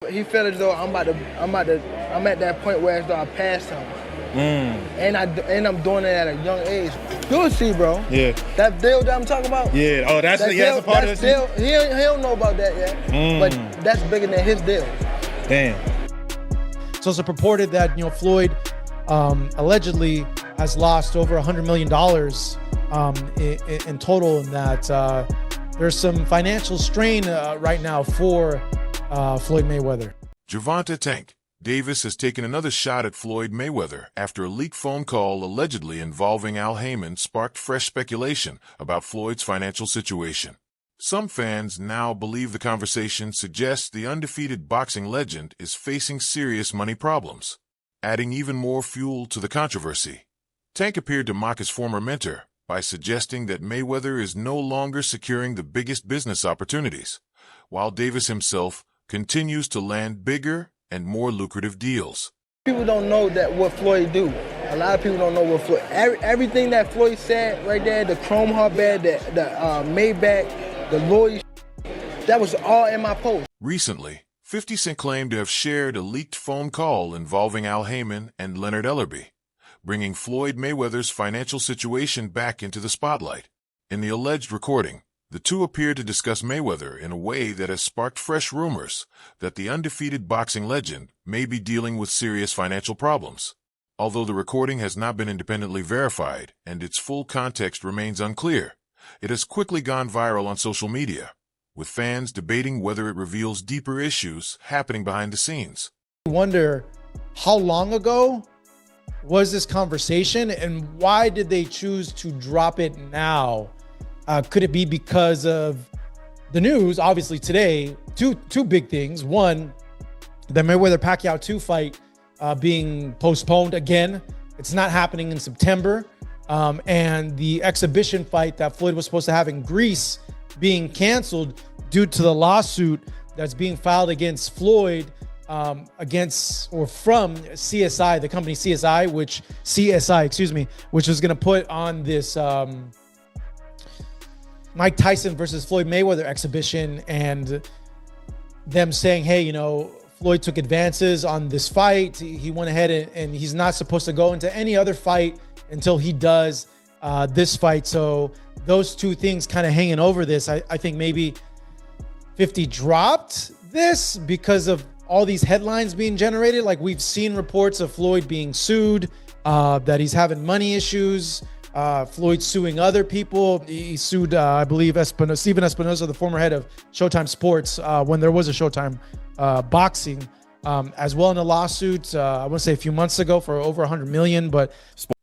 he felt as though I'm at that point where as though I passed him. And I'm doing it at a young age. You'll see, bro. Yeah. That deal that I'm talking about. Yeah. Oh, that's he has a part of deal. He don't know about that yet. But that's bigger than his deal. Damn. So it's purported that Floyd allegedly has lost over $100 million in total, and that there's some financial strain right now for Floyd Mayweather. Gervonta "Tank" Davis has taken another shot at Floyd Mayweather after a leaked phone call allegedly involving Al Haymon sparked fresh speculation about Floyd's financial situation. Some fans now believe the conversation suggests the undefeated boxing legend is facing serious money problems, adding even more fuel to the controversy. Tank appeared to mock his former mentor by suggesting that Mayweather is no longer securing the biggest business opportunities, while Davis himself continues to land bigger and more lucrative deals. People don't know that what Floyd do. A lot of people don't know what Floyd. Everything that Floyd said right there, the chrome hardband, the Maybach, the lawyer, that was all in my post. Recently, 50 Cent claimed to have shared a leaked phone call involving Al Haymon and Leonard Ellerbe, bringing Floyd Mayweather's financial situation back into the spotlight. In the alleged recording, the two appear to discuss Mayweather in a way that has sparked fresh rumors that the undefeated boxing legend may be dealing with serious financial problems. Although the recording has not been independently verified and its full context remains unclear, it has quickly gone viral on social media, with fans debating whether it reveals deeper issues happening behind the scenes. I wonder how long ago was this conversation and why did they choose to drop it now? Could it be because of the news? Obviously today, two big things. One, the Mayweather-Pacquiao 2 fight being postponed again. It's not happening in September. And the exhibition fight that Floyd was supposed to have in Greece being canceled due to the lawsuit that's being filed against Floyd from CSI, the company CSI, which was going to put on this Mike Tyson versus Floyd Mayweather exhibition, and them saying, hey, Floyd took advances on this fight. He went ahead and he's not supposed to go into any other fight until he does this fight. So those two things kind of hanging over this. I think maybe 50 dropped this because of all these headlines being generated. Like, we've seen reports of Floyd being sued, that he's having money issues. Floyd suing other people. He sued, I believe, Steven Espinosa, the former head of Showtime Sports, when there was a Showtime boxing, as well in a lawsuit, I want to say a few months ago for over $100 million. But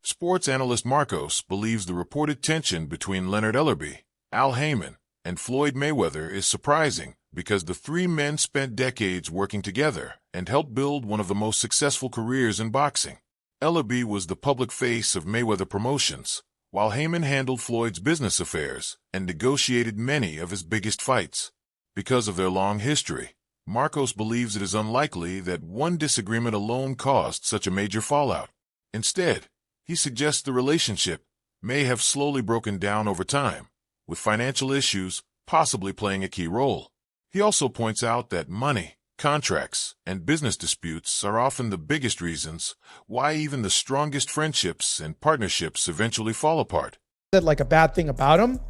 sports analyst Marcos believes the reported tension between Leonard Ellerbe, Al Haymon, and Floyd Mayweather is surprising because the three men spent decades working together and helped build one of the most successful careers in boxing. Ellerbe was the public face of Mayweather Promotions, while Haymon handled Floyd's business affairs and negotiated many of his biggest fights. Because of their long history, Marcos believes it is unlikely that one disagreement alone caused such a major fallout. Instead, he suggests the relationship may have slowly broken down over time, with financial issues possibly playing a key role. He also points out that money, contracts, and business disputes are often the biggest reasons why even the strongest friendships and partnerships eventually fall apart. Said like a bad thing about him.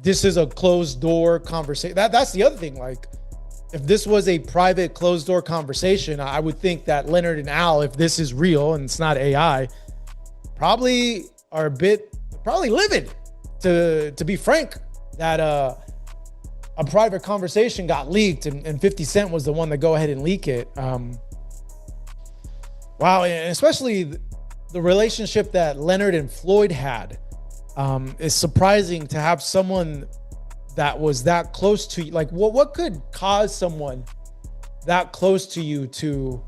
This is a closed door conversation. That's the other thing. Like, if this was a private closed door conversation, I would think that Leonard and Al, if this is real and it's not AI, probably are probably livid, to be frank, that a private conversation got leaked and 50 Cent was the one to go ahead and leak it. Wow, and especially the relationship that Leonard and Floyd had. Is surprising to have someone that was that close to you. Like, what could cause someone that close to you to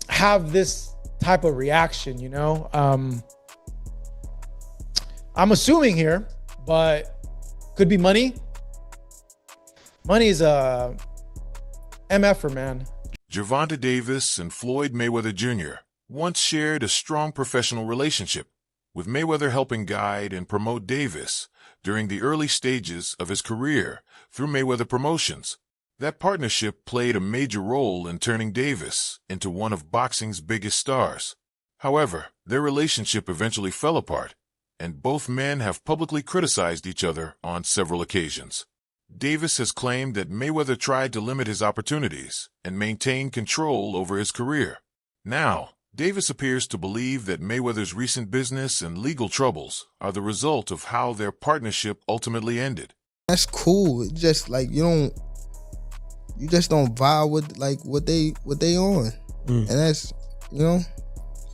have this type of reaction, I'm assuming here, but could be money. Money is a MFer, man. Gervonta Davis and Floyd Mayweather Jr. once shared a strong professional relationship, with Mayweather helping guide and promote Davis during the early stages of his career through Mayweather Promotions. That partnership played a major role in turning Davis into one of boxing's biggest stars. However, their relationship eventually fell apart, and both men have publicly criticized each other on several occasions. Davis has claimed that Mayweather tried to limit his opportunities and maintain control over his career. Now, Davis appears to believe that Mayweather's recent business and legal troubles are the result of how their partnership ultimately ended. That's cool. It's just like you just don't vibe with like what they on. And that's,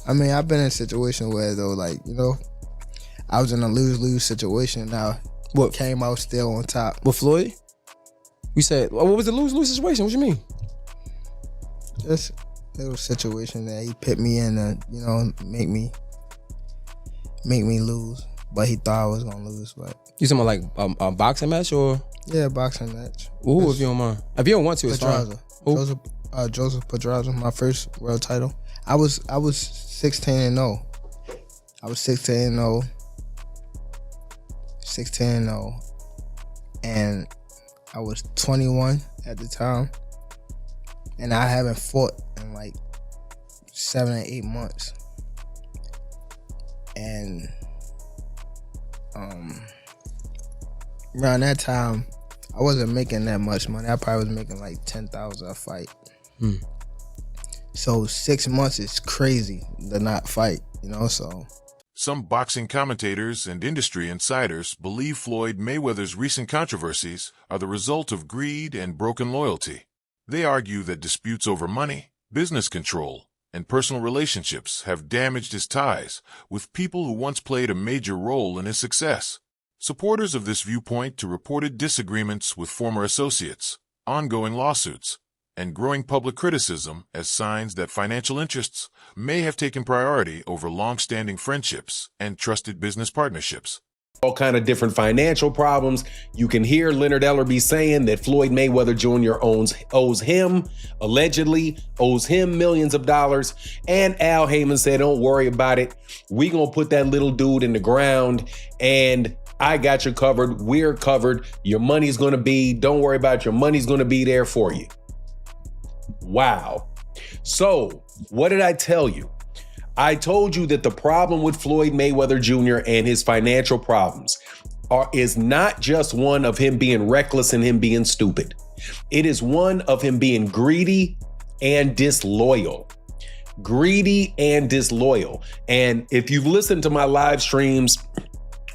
I mean, I've been in a situation where though, like, I was in a lose-lose situation and I came out still on top. With Floyd? You said, what was the lose-lose situation? What you mean? Just a little situation that he put me in to, make me lose. But he thought I was gonna lose. But you talking about like a boxing match or? Yeah, boxing match. Ooh, if you don't mind. If you don't want to, it's fine. Joseph Pedraza, my first world title. I was 16-0. I was 16-0. 16-0. And I was 21 at the time. And I haven't fought in like 7 or 8 months. And around that time, I wasn't making that much money. I probably was making like $10,000 a fight. So 6 months is crazy to not fight, so. Some boxing commentators and industry insiders believe Floyd Mayweather's recent controversies are the result of greed and broken loyalty. They argue that disputes over money, business control, and personal relationships have damaged his ties with people who once played a major role in his success. Supporters of this viewpoint to reported disagreements with former associates, ongoing lawsuits, and growing public criticism as signs that financial interests may have taken priority over long-standing friendships and trusted business partnerships. All kind of different financial problems. You can hear Leonard Ellerbe saying that Floyd Mayweather Jr. allegedly owes him millions of dollars. And Al Heyman said, don't worry about it. We gonna put that little dude in the ground and I got you covered. We're covered. Your money's gonna be, don't worry about it. Your money's gonna be there for you. Wow. So what did I tell you? I told you that the problem with Floyd Mayweather Jr. and his financial problems is not just one of him being reckless and him being stupid. It is one of him being greedy and disloyal. Greedy and disloyal. And if you've listened to my live streams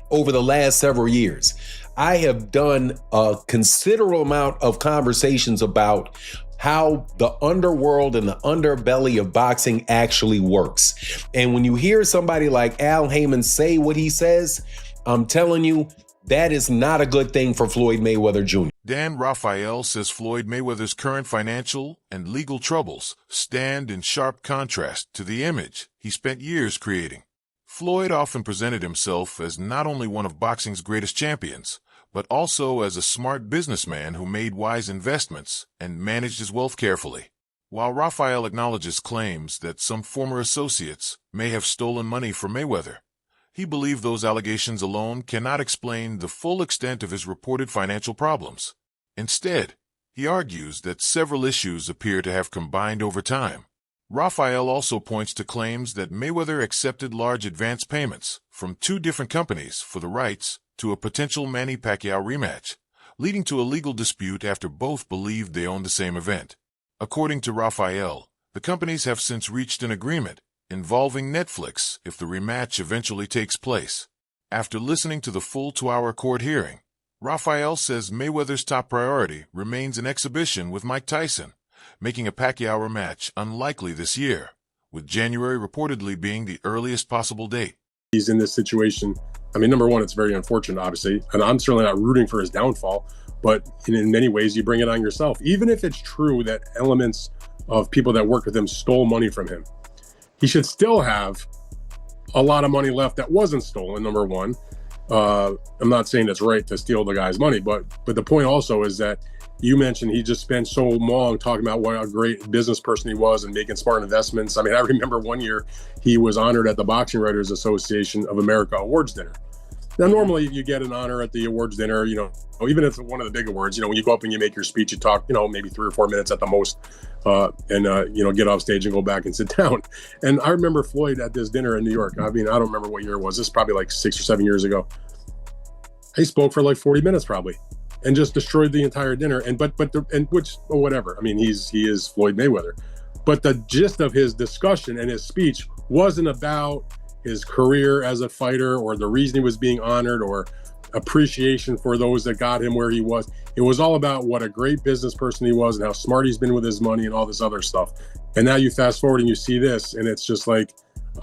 over the last several years, I have done a considerable amount of conversations about how the underworld and the underbelly of boxing actually works. And when you hear somebody like Al Heyman say what he says, I'm telling you, that is not a good thing for Floyd Mayweather Jr. Dan Raphael says Floyd Mayweather's current financial and legal troubles stand in sharp contrast to the image he spent years creating. Floyd often presented himself as not only one of boxing's greatest champions, but also as a smart businessman who made wise investments and managed his wealth carefully. While Raphael acknowledges claims that some former associates may have stolen money from Mayweather, he believed those allegations alone cannot explain the full extent of his reported financial problems. Instead, he argues that several issues appear to have combined over time. Raphael also points to claims that Mayweather accepted large advance payments from 2 different companies for the rights to a potential Manny Pacquiao rematch, leading to a legal dispute after both believed they owned the same event. According to Raphael, the companies have since reached an agreement involving Netflix if the rematch eventually takes place. After listening to the full 2-hour court hearing, Raphael says Mayweather's top priority remains an exhibition with Mike Tyson, making a Pacquiao rematch unlikely this year, with January reportedly being the earliest possible date. He's in this situation. I mean, number one, it's very unfortunate, obviously, and I'm certainly not rooting for his downfall, but in many ways, you bring it on yourself. Even if it's true that elements of people that worked with him stole money from him, he should still have a lot of money left that wasn't stolen, number one. I'm not saying it's right to steal the guy's money, but the point also is that you mentioned he just spent so long talking about what a great business person he was and making smart investments. I mean, I remember one year he was honored at the Boxing Writers Association of America Awards dinner. Now, normally you get an honor at the awards dinner, you know, even if it's one of the big awards, you know, when you go up and you make your speech, you talk, you know, maybe 3 or 4 minutes at the most, you know, get off stage and go back and sit down. And I remember Floyd at this dinner in New York. I mean, I don't remember what year it was. This is probably like 6 or 7 years ago. He spoke for like 40 minutes probably and just destroyed the entire dinner. And, whatever. I mean, he is Floyd Mayweather. But the gist of his discussion and his speech wasn't about his career as a fighter or the reason he was being honored or appreciation for those that got him where he was. It was all about what a great business person he was and how smart he's been with his money and all this other stuff. And now you fast forward and you see this, and it's just like,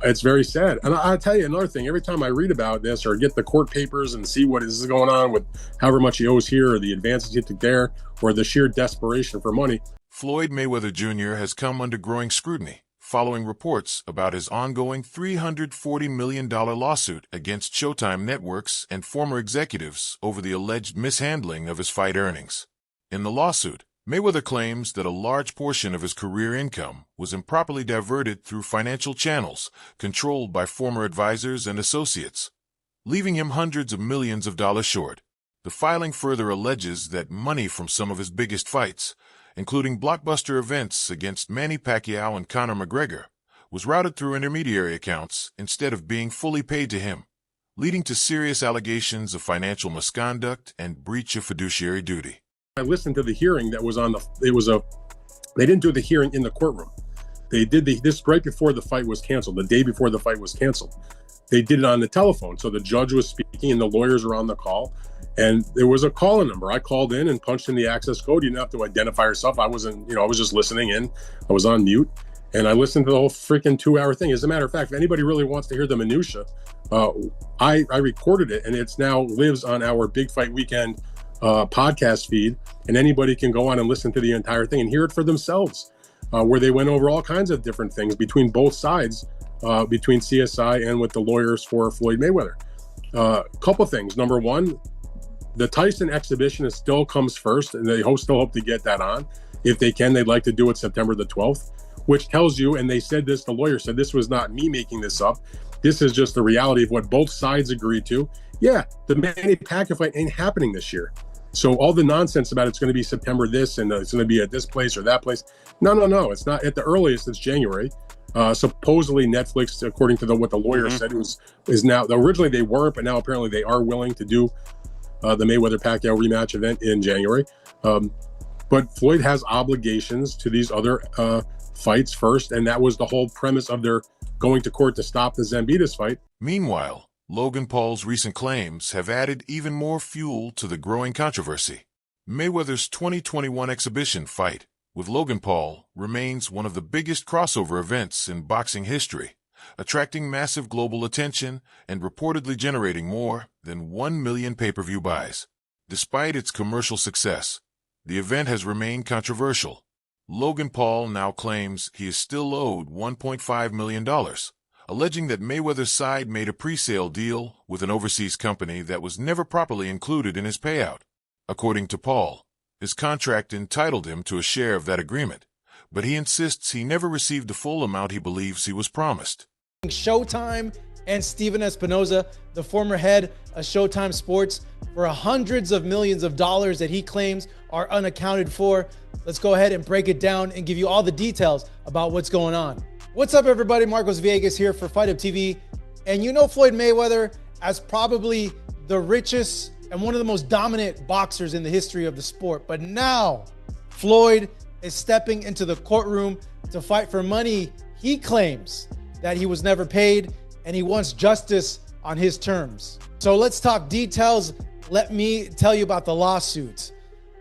it's very sad. And I'll tell you another thing, every time I read about this or get the court papers and see what is going on with however much he owes here or the advances he took there or the sheer desperation for money. Floyd Mayweather Jr. has come under growing scrutiny following reports about his ongoing $340 million lawsuit against Showtime networks and former executives over the alleged mishandling of his fight earnings. In the lawsuit, Mayweather claims that a large portion of his career income was improperly diverted through financial channels controlled by former advisors and associates, leaving him hundreds of millions of dollars short. The filing further alleges that money from some of his biggest fights, including blockbuster events against Manny Pacquiao and Conor McGregor, was routed through intermediary accounts instead of being fully paid to him, leading to serious allegations of financial misconduct and breach of fiduciary duty. I listened to the hearing that was they didn't do the hearing in the courtroom. They did this right before the fight was canceled, the day before the fight was canceled. They did it on the telephone. So the judge was speaking and the lawyers were on the call. And there was a call-in number. I called in and punched in the access code. You didn't have to identify yourself. I was just listening in. I was on mute. And I listened to the whole freaking 2-hour thing. As a matter of fact, if anybody really wants to hear the minutia, I recorded it, and it's now lives on our Big Fight Weekend podcast feed. And anybody can go on and listen to the entire thing and hear it for themselves, where they went over all kinds of different things between both sides, between CSI and with the lawyers for Floyd Mayweather. Couple things. Number one, the Tyson exhibition still comes first, and they still hope to get that on. If they can, they'd like to do it September the 12th, which tells you, and they said this, the lawyer said, this was not me making this up. This is just the reality of what both sides agreed to. Yeah, the Manny Pacquiao fight ain't happening this year. So all the nonsense about it's going to be September this and it's going to be at this place or that place. No. It's not. At the earliest, it's January. Supposedly Netflix, according to what the lawyer said, is now, originally they weren't, but now apparently they are willing to do the Mayweather-Pacquiao rematch event in January. But Floyd has obligations to these other fights first, and that was the whole premise of their going to court to stop the Zambitas fight. Meanwhile, Logan Paul's recent claims have added even more fuel to the growing controversy. Mayweather's 2021 exhibition fight with Logan Paul remains one of the biggest crossover events in boxing history, attracting massive global attention and reportedly generating more than 1 million pay-per-view buys. Despite its commercial success, the event has remained controversial. Logan Paul now claims he is still owed $1.5 million, alleging that Mayweather's side made a pre-sale deal with an overseas company that was never properly included in his payout. According to Paul, his contract entitled him to a share of that agreement, but he insists he never received the full amount he believes he was promised. Showtime and Steven Espinoza, the former head of Showtime Sports, for hundreds of millions of dollars that he claims are unaccounted for. Let's go ahead and break it down and give you all the details about what's going on. What's up, everybody? Marcos Villegas here for Fight Up TV. And you know Floyd Mayweather as probably the richest and one of the most dominant boxers in the history of the sport. But now Floyd is stepping into the courtroom to fight for money he claims that he was never paid, and he wants justice on his terms. So let's talk details. Let me tell you about the lawsuit.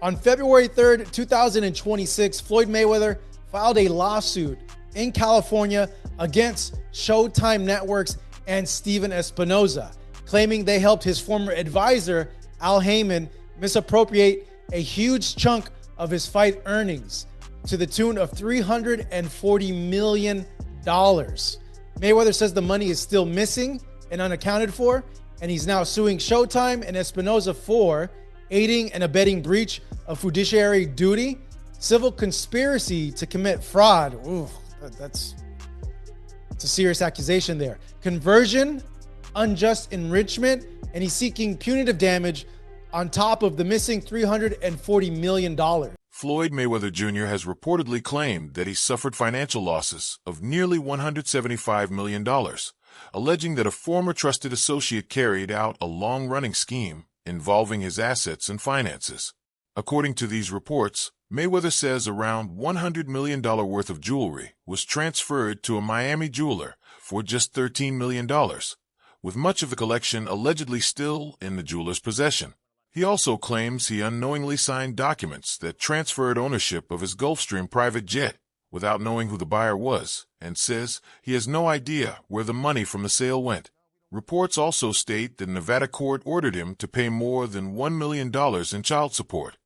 On February 3rd, 2026, Floyd Mayweather filed a lawsuit in California against Showtime Networks and Steven Espinoza, claiming they helped his former advisor, Al Heyman, misappropriate a huge chunk of his fight earnings to the tune of $340 million. Mayweather says the money is still missing and unaccounted for, and he's now suing Showtime and Espinoza for aiding and abetting breach of fiduciary duty, civil conspiracy to commit fraud. Ooh, that's a serious accusation there. Conversion, unjust enrichment, and he's seeking punitive damage on top of the missing $340 million. Floyd Mayweather Jr. has reportedly claimed that he suffered financial losses of nearly $175 million, alleging that a former trusted associate carried out a long-running scheme involving his assets and finances. According to these reports, Mayweather says around $100 million worth of jewelry was transferred to a Miami jeweler for just $13 million, with much of the collection allegedly still in the jeweler's possession. He also claims he unknowingly signed documents that transferred ownership of his Gulfstream private jet without knowing who the buyer was, and says he has no idea where the money from the sale went. Reports also state that Nevada court ordered him to pay more than $1 million in child support,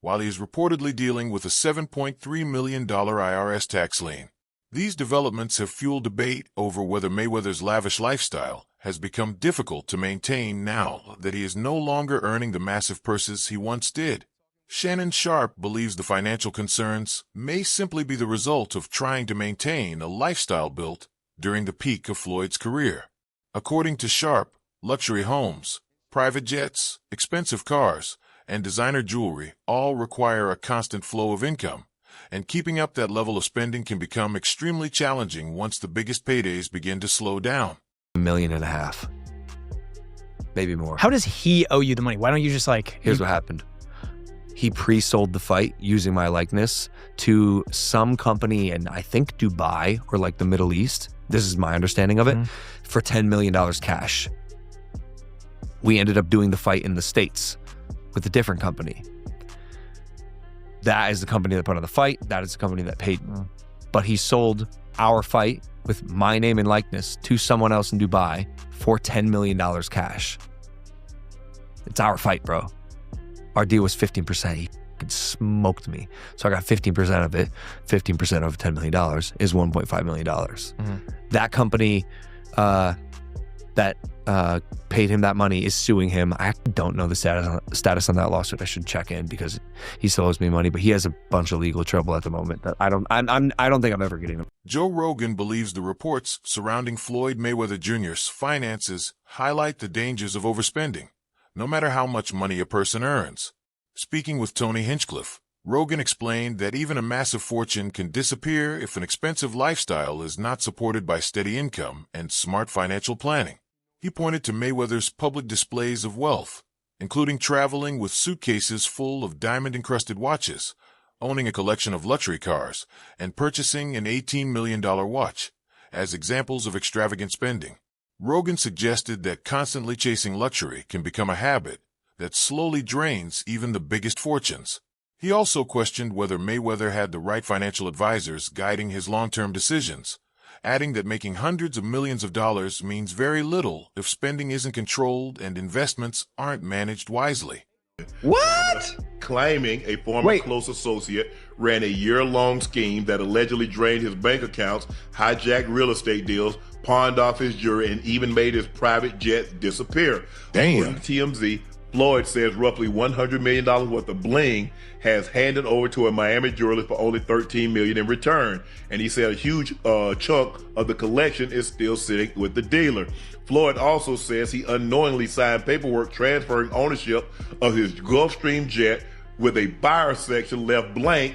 while he is reportedly dealing with a $7.3 million IRS tax lien. These developments have fueled debate over whether Mayweather's lavish lifestyle has become difficult to maintain now that he is no longer earning the massive purses he once did. Shannon Sharp believes the financial concerns may simply be the result of trying to maintain a lifestyle built during the peak of Floyd's career. According to Sharp, luxury homes, private jets, expensive cars, and designer jewelry all require a constant flow of income, and keeping up that level of spending can become extremely challenging once the biggest paydays begin to slow down. $1.5 million, maybe more. How does he owe you the money? Why don't you just Here's what happened. He pre-sold the fight using my likeness to some company in, I think, Dubai or like the Middle East. This is my understanding of it, for $10 million cash. We ended up doing the fight in the States with a different company. That is the company that put on the fight. That is the company that paid me. But he sold our fight with my name and likeness to someone else in Dubai for $10 million cash. It's our fight, bro. Our deal was 15%. He smoked me. So I got 15% of it. 15% of $10 million is $1.5 million. That company that paid him that money is suing him. I don't know the status on that lawsuit. I should check in because he still owes me money, but he has a bunch of legal trouble at the moment that I don't think I'm ever getting him. Joe Rogan believes the reports surrounding Floyd Mayweather Jr.'s finances highlight the dangers of overspending, no matter how much money a person earns. Speaking with Tony Hinchcliffe, Rogan explained that even a massive fortune can disappear if an expensive lifestyle is not supported by steady income and smart financial planning. He pointed to Mayweather's public displays of wealth, including traveling with suitcases full of diamond-encrusted watches, owning a collection of luxury cars, and purchasing an $18 million watch, as examples of extravagant spending. Rogan suggested that constantly chasing luxury can become a habit that slowly drains even the biggest fortunes. He also questioned whether Mayweather had the right financial advisors guiding his long-term decisions, adding that making hundreds of millions of dollars means very little if spending isn't controlled and investments aren't managed wisely. What? Claiming a former close associate ran a year-long scheme that allegedly drained his bank accounts, hijacked real estate deals, pawned off his jewelry, and even made his private jet disappear. Damn. According to TMZ, Floyd says roughly $100 million worth of bling has handed over to a Miami jeweler for only $13 million in return. And he said a huge chunk of the collection is still sitting with the dealer. Floyd also says he unknowingly signed paperwork transferring ownership of his Gulfstream jet with a buyer section left blank,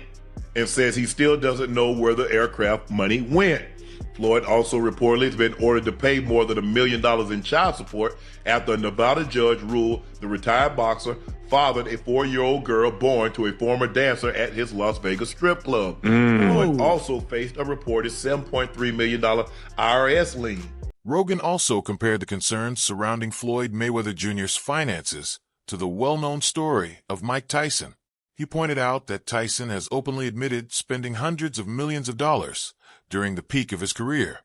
and says he still doesn't know where the aircraft money went. Floyd also reportedly has been ordered to pay more than $1 million in child support after a Nevada judge ruled the retired boxer fathered a 4-year-old girl born to a former dancer at his Las Vegas strip club. Floyd also faced a reported $7.3 million IRS lien. Rogan also compared the concerns surrounding Floyd Mayweather Jr.'s finances to the well-known story of Mike Tyson. He pointed out that Tyson has openly admitted spending hundreds of millions of dollars during the peak of his career,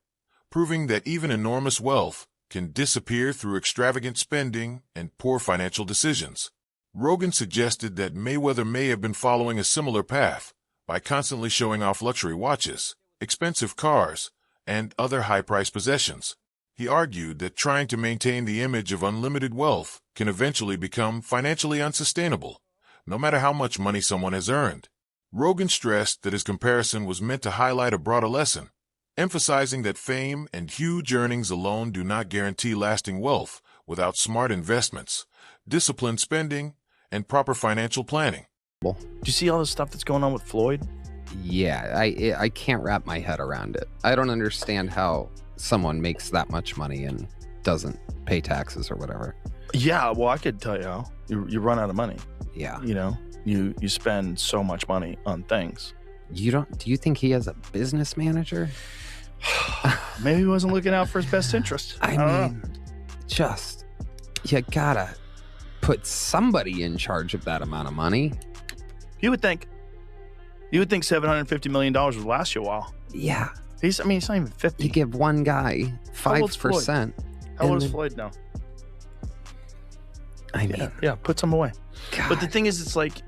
proving that even enormous wealth can disappear through extravagant spending and poor financial decisions. Rogan suggested that Mayweather may have been following a similar path by constantly showing off luxury watches, expensive cars, and other high-priced possessions. He argued that trying to maintain the image of unlimited wealth can eventually become financially unsustainable, no matter how much money someone has earned. Rogan stressed that his comparison was meant to highlight a broader lesson, emphasizing that fame and huge earnings alone do not guarantee lasting wealth without smart investments, disciplined spending, and proper financial planning. Do you see all the stuff that's going on with Floyd? Yeah, I can't wrap my head around it. I don't understand how someone makes that much money and doesn't pay taxes or whatever. Yeah, well, I could tell you how. You run out of money. Yeah. You know, you spend so much money on things. Do you think he has a business manager? Maybe he wasn't looking out for his best interest. I mean, just, you gotta put somebody in charge of that amount of money. You would think $750 million would last you a while. Yeah. He's not even 50. You give one guy 5%. How old is Floyd now? I mean, yeah, put some away. God. But the thing is, it's like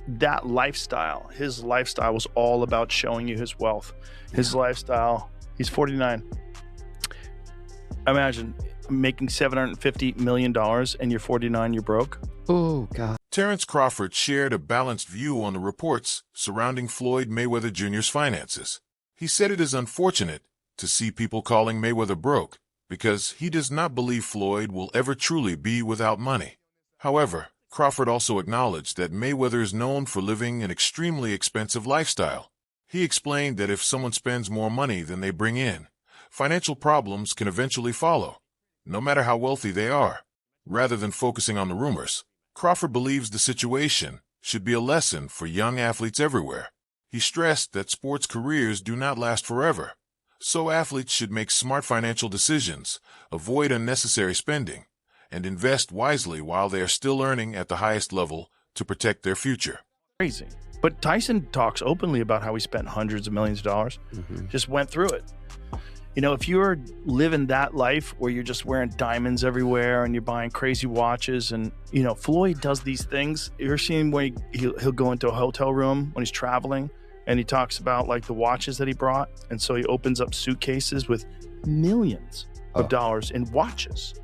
that lifestyle. His lifestyle was all about showing you his wealth. His lifestyle. He's 49. Imagine making $750 million and you're 49, you're broke. Oh, God. Terrence Crawford shared a balanced view on the reports surrounding Floyd Mayweather Jr.'s finances. He said it is unfortunate to see people calling Mayweather broke because he does not believe Floyd will ever truly be without money. However, Crawford also acknowledged that Mayweather is known for living an extremely expensive lifestyle. He explained that if someone spends more money than they bring in, financial problems can eventually follow, no matter how wealthy they are. Rather than focusing on the rumors, Crawford believes the situation should be a lesson for young athletes everywhere. He stressed that sports careers do not last forever, so athletes should make smart financial decisions, avoid unnecessary spending, and invest wisely while they are still earning at the highest level to protect their future. Crazy. But Tyson talks openly about how he spent hundreds of millions of dollars, just went through it. You know, if you're living that life where you're just wearing diamonds everywhere and you're buying crazy watches and, you know, Floyd does these things. You're seeing when he'll go into a hotel room when he's traveling and he talks about like the watches that he brought. And so he opens up suitcases with millions of dollars in watches.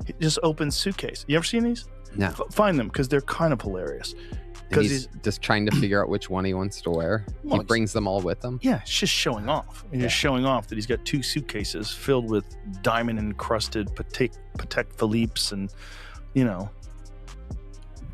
He just opens suitcase. You ever seen these? No. Find them because they're kind of hilarious. Because he's just trying to figure out which one he wants to wear. He brings them all with him. Yeah, it's just showing off. And just showing off that he's got 2 suitcases filled with diamond encrusted Patek Philippe's and, you know,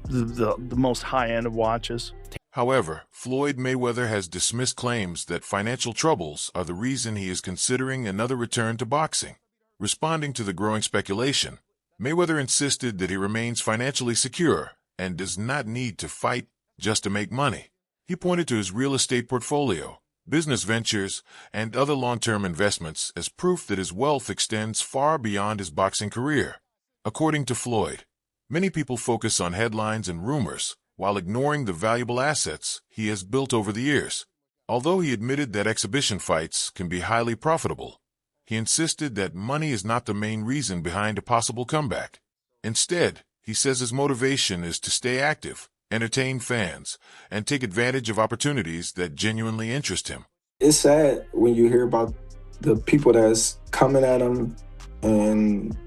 the most high end of watches. However, Floyd Mayweather has dismissed claims that financial troubles are the reason he is considering another return to boxing. Responding to the growing speculation, Mayweather insisted that he remains financially secure and does not need to fight just to make money. He pointed to his real estate portfolio, business ventures, and other long-term investments as proof that his wealth extends far beyond his boxing career. According to Floyd, many people focus on headlines and rumors while ignoring the valuable assets he has built over the years. Although he admitted that exhibition fights can be highly profitable, he insisted that money is not the main reason behind a possible comeback. Instead, he says his motivation is to stay active, entertain fans, and take advantage of opportunities that genuinely interest him. It's sad when you hear about the people that's coming at him and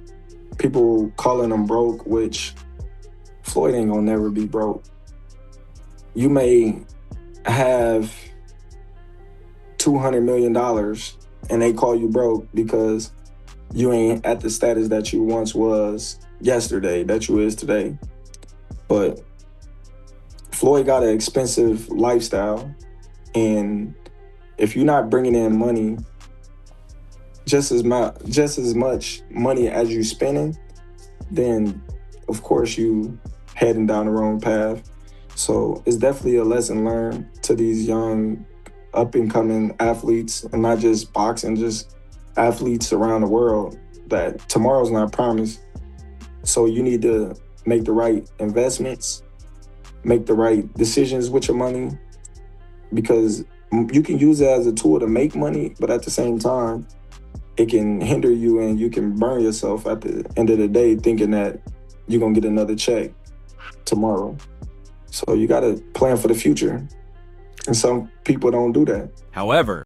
people calling him broke, which Floyd ain't gonna never be broke. You may have $200 million and they call you broke because you ain't at the status that you once was yesterday, that you is today. But Floyd got an expensive lifestyle, and if you're not bringing in money, just as much money as you spending, then of course you heading down the wrong path. So it's definitely a lesson learned to these young up and coming athletes, and not just boxing, just athletes around the world, that tomorrow's not promised. So you need to make the right investments, make the right decisions with your money, because you can use it as a tool to make money, but at the same time, it can hinder you and you can burn yourself at the end of the day thinking that you're gonna get another check tomorrow. So you gotta plan for the future. And some people don't do that. However,